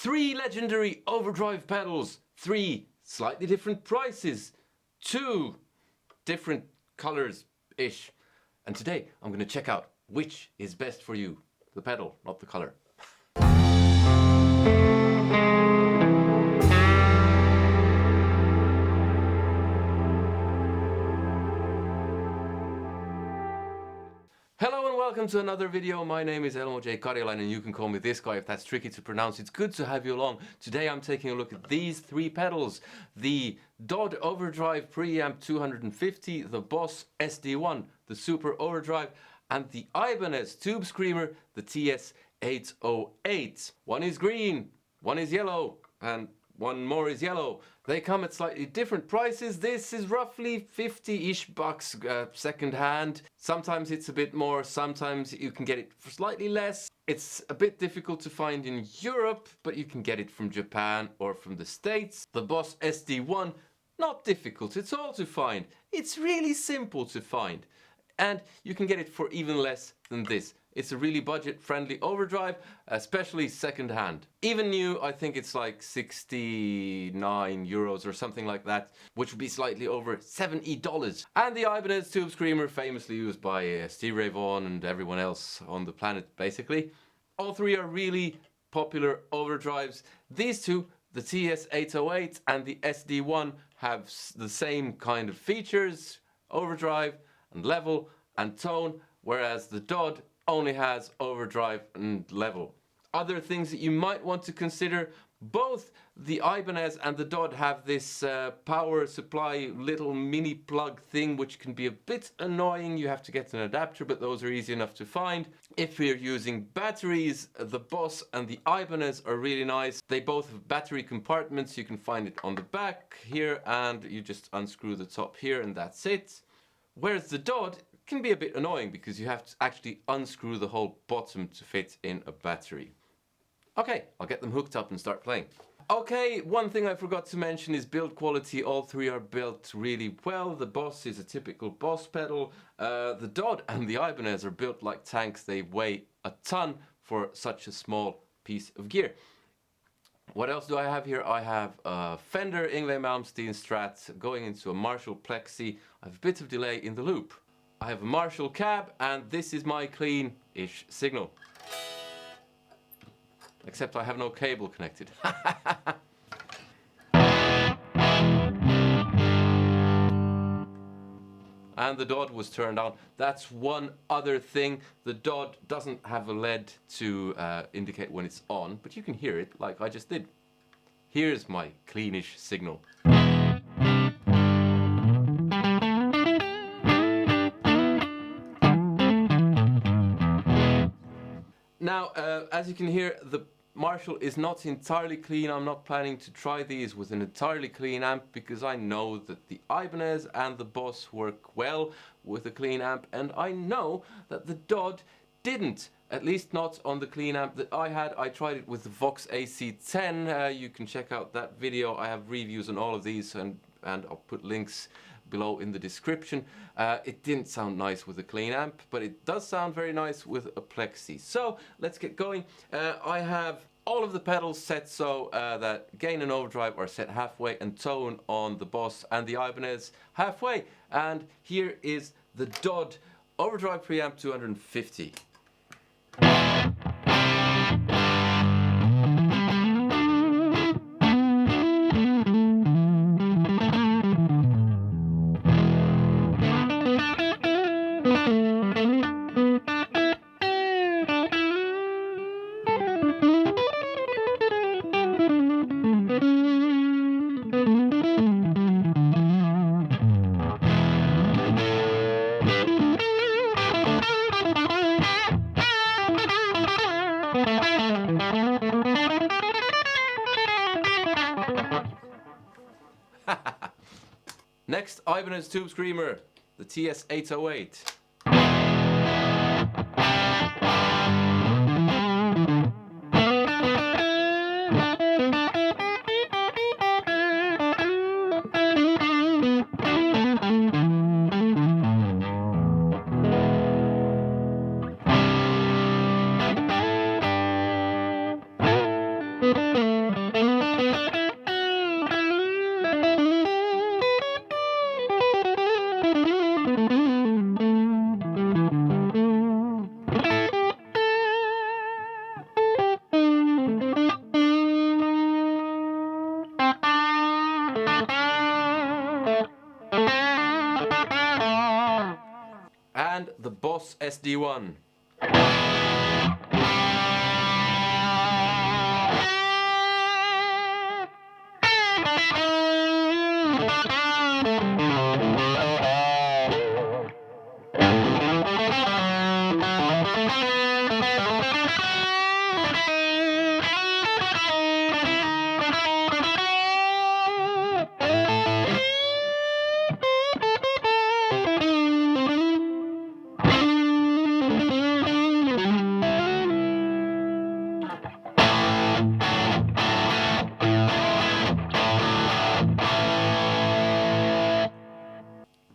3 legendary overdrive pedals, 3 slightly different prices, 2 different colors-ish. And today I'm going to check out which is best for you. The pedal, not the color. Hello and welcome to another video. My name is Elmo J. Karjalainen and you can call me this guy if that's tricky to pronounce. It's good to have you along. Today I'm taking a look at these 3 pedals. The DOD Overdrive Preamp 250, the Boss SD-1, the Super Overdrive, and the Ibanez Tube Screamer, the TS808. One is green, one is yellow, and one more is yellow. They come at slightly different prices. This is roughly 50-ish bucks second hand. Sometimes it's a bit more, sometimes you can get it for slightly less. It's a bit difficult to find in Europe, but you can get it from Japan or from the States. The Boss SD-1, not difficult at all to find. It's really simple to find. And you can get it for even less than this. It's a really budget-friendly overdrive, especially second-hand. Even new, I think it's like 69 euros or something like that, which would be slightly over $70. And the Ibanez Tube Screamer, famously used by Steve Ray Vaughan and everyone else on the planet, basically. All 3 are really popular overdrives. These 2, the TS808 and the SD-1, have the same kind of features, overdrive and level and tone, whereas the DOD only has overdrive and level. Other things that you might want to consider: both the Ibanez and the DOD have this power supply little mini plug thing, which can be a bit annoying. You have to get an adapter, but those are easy enough to find. If you're using batteries, the Boss and the Ibanez are really nice. They both have battery compartments. You can find it on the back here, and you just unscrew the top here and that's it. Whereas the DOD can be a bit annoying because you have to actually unscrew the whole bottom to fit in a battery. Okay, I'll get them hooked up and start playing. Okay, one thing I forgot to mention is build quality. All 3 are built really well. The Boss is a typical Boss pedal. The DOD and the Ibanez are built like tanks. They weigh a ton for such a small piece of gear. What else do I have here? I have a Fender Yngwie Malmsteen Strat going into a Marshall Plexi. I have a bit of delay in the loop. I have a Marshall cab, and this is my clean-ish signal. Except I have no cable connected. And the DOD was turned on. That's one other thing. The DOD doesn't have a LED to indicate when it's on, but you can hear it like I just did. Here's my cleanish signal. Now, as you can hear, the Marshall is not entirely clean. I'm not planning to try these with an entirely clean amp because I know that the Ibanez and the Boss work well with a clean amp, and I know that the DOD didn't, at least not on the clean amp that I had. I tried it with the Vox AC10. You can check out that video. I have reviews on all of these, and I'll put links below in the description. It didn't sound nice with a clean amp, but it does sound very nice with a Plexi. So let's get going. I have all of the pedals set so that gain and overdrive are set halfway, and tone on the Boss and the Ibanez halfway. And here is the DOD Overdrive Preamp 250. Next, Ibanez Tube Screamer, the TS808. Boss SD-1.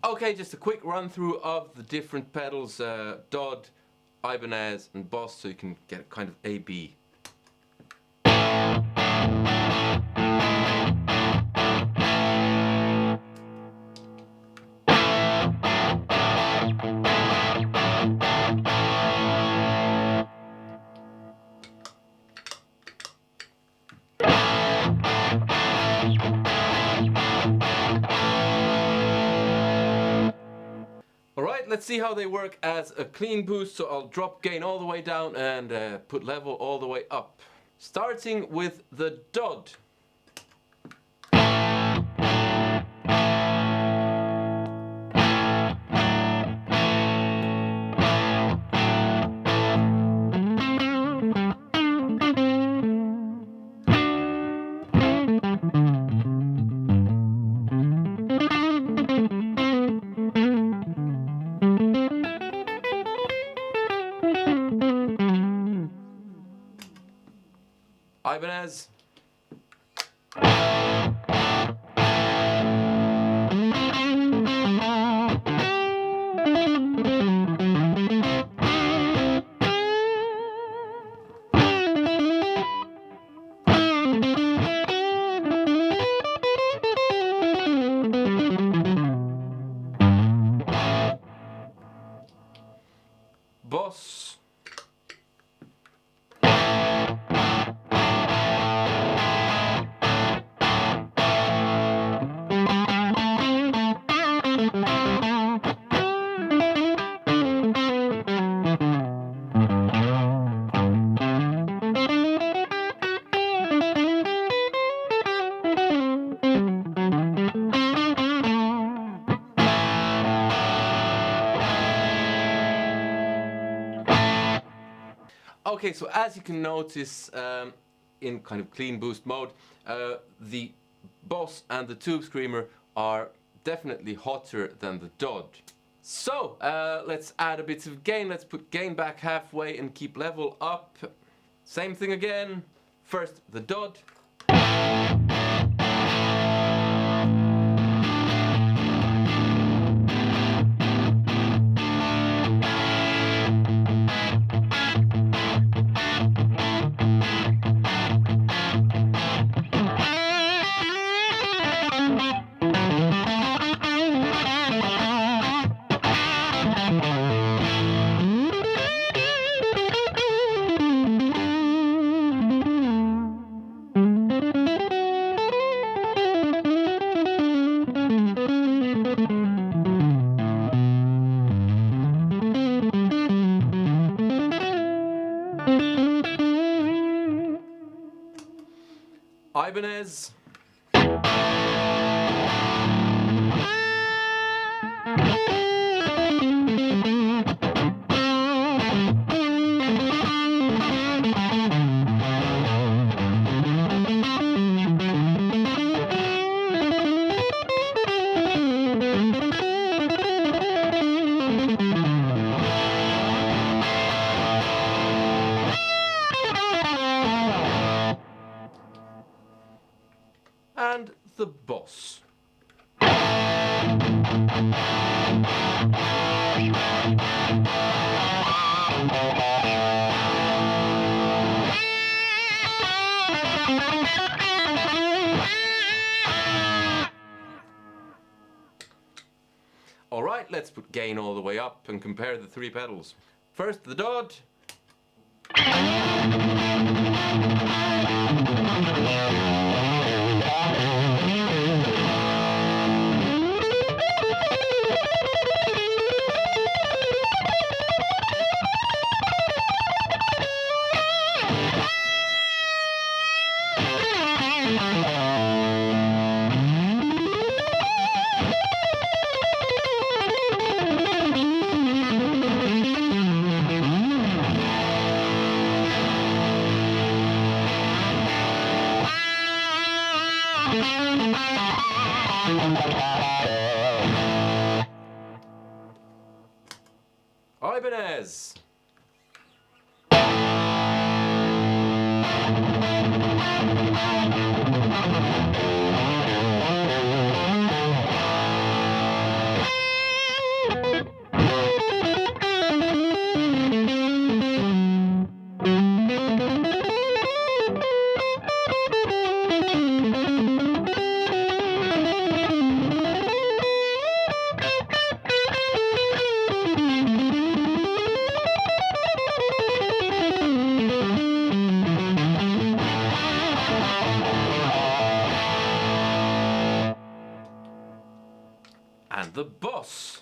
Okay, just a quick run through of the different pedals, DOD, Ibanez and Boss, so you can get kind of A-B. Alright, let's see how they work as a clean boost. So I'll drop gain all the way down and put level all the way up. Starting with the DOD. Ibanez. Boss. Okay, so as you can notice, in kind of clean boost mode, the Boss and the Tube Screamer are definitely hotter than the DOD. So, let's add a bit of gain. Let's put gain back halfway and keep level up. Same thing again. First, the DOD. Ibanez. And the Boss. Alright, let's put gain all the way up and compare the three pedals. First, the DOD. Ibanez. And the Boss.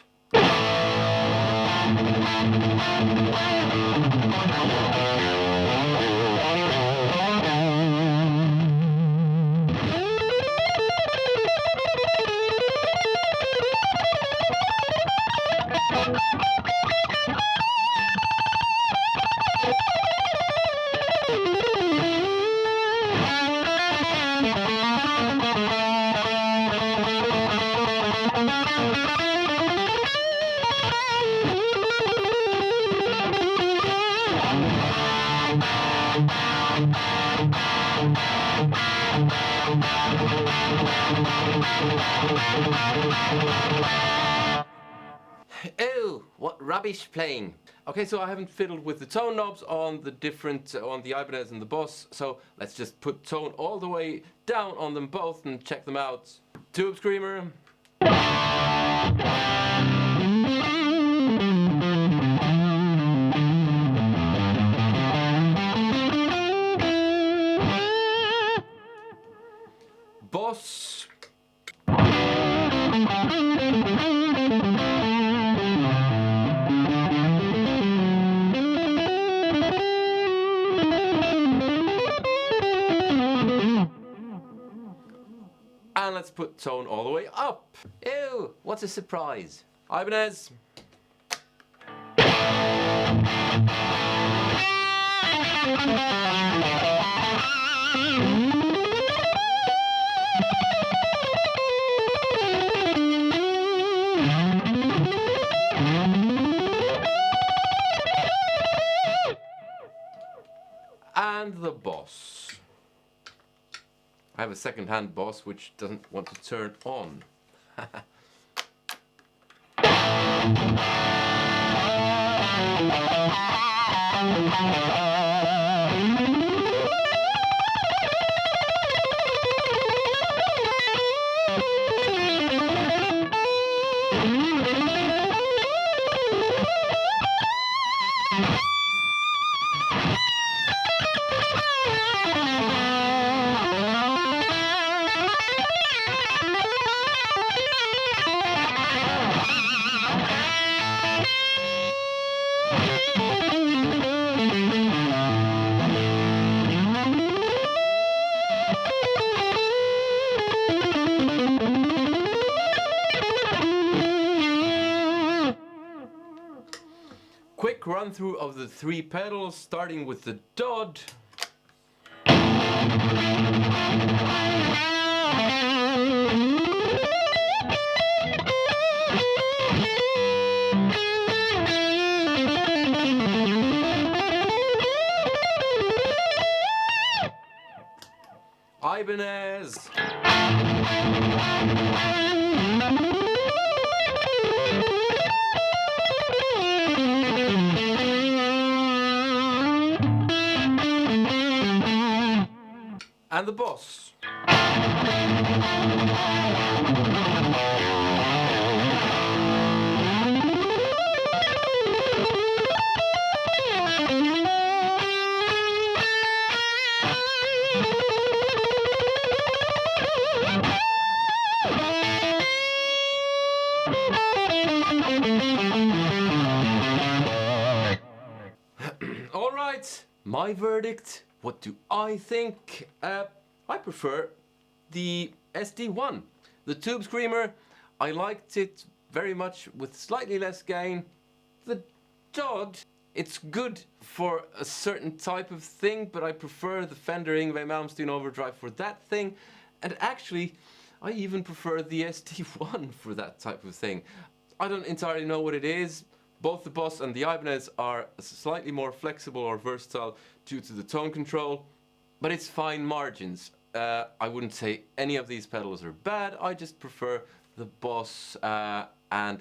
Ew, what rubbish playing. Okay, so I haven't fiddled with the tone knobs on the Ibanez and the Boss, so let's just put tone all the way down on them both and check them out. Tube Screamer. Boss. And let's put tone all the way up. Ew, what's a surprise? Ibanez. And the Boss. I have a second-hand Boss which doesn't want to turn on. Quick run through of the three pedals, starting with the DOD. Ibanez. And the Boss. All right, my verdict. What do I think? I prefer the SD-1. The Tube Screamer, I liked it very much with slightly less gain. The DOD, it's good for a certain type of thing, but I prefer the Fender Yngwie Overdrive for that thing. And actually, I even prefer the SD-1 for that type of thing. I don't entirely know what it is. Both the Boss and the Ibanez are slightly more flexible or versatile due to the tone control, but it's fine margins. I wouldn't say any of these pedals are bad. I just prefer the Boss, and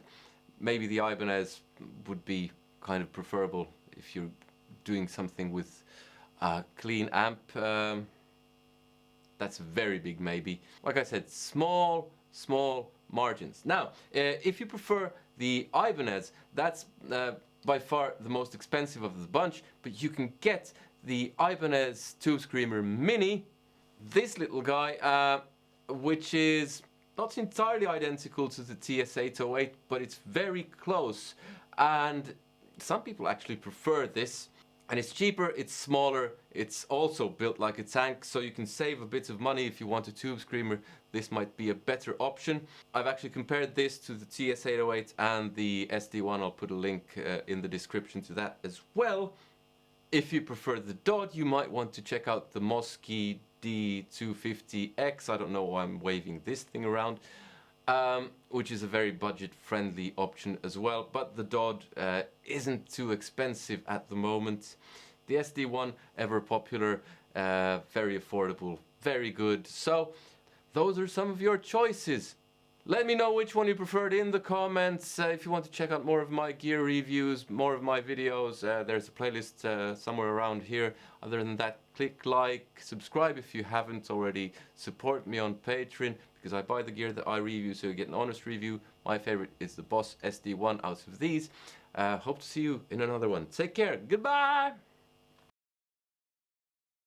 maybe the Ibanez would be kind of preferable if you're doing something with a clean amp. That's very big maybe. Like I said, small margins. Now, if you prefer the Ibanez, that's by far the most expensive of the bunch, but you can get the Ibanez Tube Screamer Mini, this little guy, which is not entirely identical to the TS808, but it's very close, and some people actually prefer this. And it's cheaper, it's smaller, it's also built like a tank, so you can save a bit of money if you want a Tube Screamer. This might be a better option. I've actually compared this to the TS808 and the SD-1. I'll put a link in the description to that as well. If you prefer the DOD, you might want to check out the Mosky D250X. I don't know why I'm waving this thing around. Which is a very budget-friendly option as well, but the DOD isn't too expensive at the moment. The SD-1, ever popular, very affordable, very good. So those are some of your choices. Let me know which one you preferred in the comments. If you want to check out more of my gear reviews, more of my videos, there's a playlist somewhere around here. Other than that, click like, subscribe if you haven't already, support me on Patreon, because I buy the gear that I review, so you get an honest review. My favorite is the Boss SD-1 out of these. Hope to see you in another one. Take care. Goodbye!